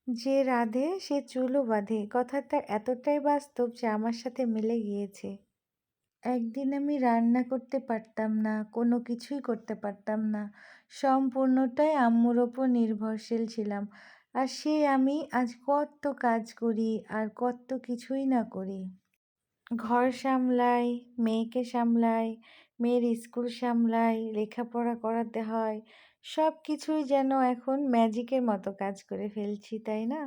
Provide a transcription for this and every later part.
যে রাঁধে সে চুলও বাঁধে কথাটা এতটাই বাস্তব যে আমার সাথে মিলে গিয়েছে। একদিন আমি রান্না করতে পারতাম না, কোনো কিছুই করতে পারতাম না। সম্পূর্ণটাই আম্মুর ওপর নির্ভরশীল ছিলাম। আর সেই আমি আজ কত কাজ করি আর কত কিছুই না করি। ঘর সামলাই, মেয়েকে সামলাই, মেয়ের স্কুল সামলাই, লেখাপড়া করাতে হয়। সব কিছুই যেন এখন ম্যাজিকের মতো কাজ করে ফেলছি, তাই না?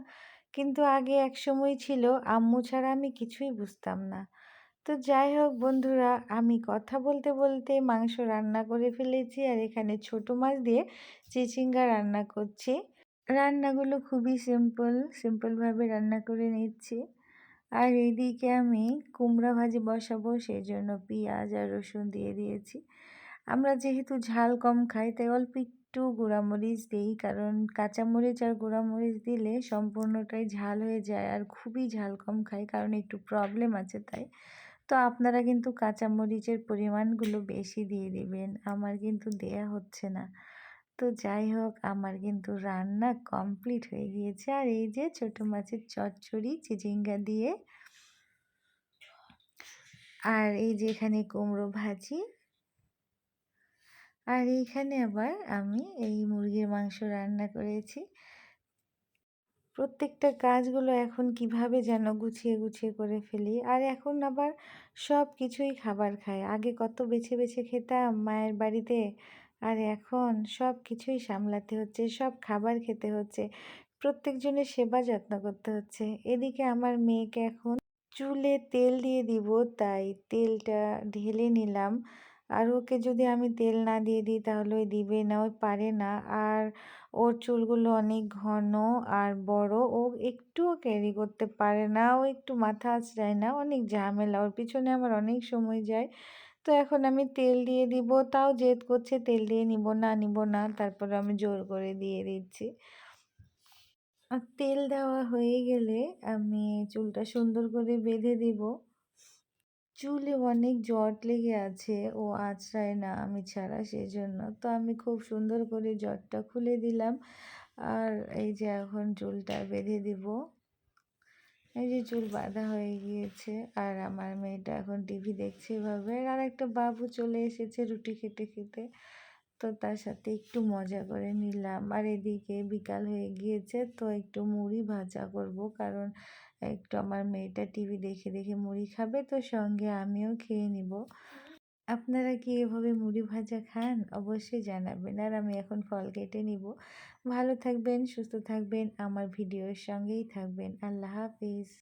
কিন্তু আগে একসময় ছিল আম্মু ছাড়া আমি কিছুই বুঝতাম না। তো যাই হোক বন্ধুরা, আমি কথা বলতে বলতে মাংস রান্না করে ফেলেছি আর এখানে ছোট মাছ দিয়ে চিচিঙ্গা রান্না করছি। রান্নাগুলো খুবই সিম্পলভাবে রান্না করে নিচ্ছি। আর এইদিকে আমি কুমড়া ভাজি বসাবো, সেই জন্য পেঁয়াজ আর রসুন দিয়ে দিয়েছি। আমরা যেহেতু ঝাল কম খাই তাই অল্প একটু গুঁড়ামরিচ দিই, কারণ কাঁচামরিচ আর গুঁড়ামরিচ দিলে সম্পূর্ণটাই ঝাল হয়ে যায় আর খুবই ঝাল কম খাই, কারণ একটু প্রবলেম আছে তাই। তো আপনারা কিন্তু কাঁচামরিচের পরিমাণগুলো বেশি দিয়ে দিবেন, আমার কিন্তু দেয়া হচ্ছে না। তো যাই হোক, আমার কিন্তু রান্না কমপ্লিট হয়ে গিয়েছে। আর এই যে ছোটো মাছের চচ্চড়ি চিচিঙ্গা দিয়ে, আর এই যে এখানে কুমড়ো ভাজি, আর এইখানে আবার আমি এই মুরগির মাংস রান্না করেছি। প্রত্যেকটা কাজগুলো এখন কিভাবে যেন গুছিয়ে গুছিয়ে করে ফেলি। আর এখন আবার সব কিছুই খাবার খাই। আগে কত বেছে বেছে খেতাম মায়ের বাড়িতে, আর এখন সব কিছুই সামলাতে হচ্ছে, সব খাবার খেতে হচ্ছে, প্রত্যেকজনের সেবা যত্ন করতে হচ্ছে। এদিকে আমার মেয়েকে এখন চুলে তেল দিয়ে দিব, তাই তেলটা ঢেলে নিলাম। আর ওকে যদি আমি তেল না দিয়ে দিই তাহলে ওই দিবে না, ওই পারে না। আর ওর চুলগুলো অনেক ঘন আর বড়, ও একটুও ক্যারি করতে পারে না, ও একটু মাথা আঁচড়ায় না, অনেক ঝামেলা, ওর পিছনে আমার অনেক সময় যায়। তো এখন আমি তেল দিয়ে দিব, তাও জেদ করছে তেল দিয়ে নিব না নিব না, তারপরে আমি জোর করে দিয়ে দিচ্ছি। আর তেল দেওয়া হয়ে গেলে আমি চুলটা সুন্দর করে বেঁধে দিব। চুলে অনেক জট লেগে আছে, ও আঁচড়ায় না আমি ছাড়া, সেজন্য। তো আমি খুব সুন্দর করে জটটা খুলে দিলাম। আর এই যে এখন চুলটা বেঁধে দিব। এই যে চুল বাঁধা হয়ে গিয়েছে, আর আমার মেয়েটা এখন টিভি দেখছে এভাবে। আর একটা বাবু চলে এসেছে রুটি খেতে খেতে, তো তার সাথে একটু মজা করে নিলাম। আর এদিকে বিকাল হয়ে গিয়েছে, তো একটু মুড়ি ভাজা করব, কারণ একটু আমার মেয়েটা টিভি দেখে দেখে মুড়ি খাবে, তো সঙ্গে আমিও খেয়ে নিব। আপনারা কি এভাবে মুড়ি ভাজা খান? অবশ্যই জানাবেন। আর আমি এখন ফল কেটে নিব। ভালো থাকবেন, সুস্থ থাকবেন, আমার ভিডিওর সঙ্গেই থাকবেন। আল্লাহ হাফিজ।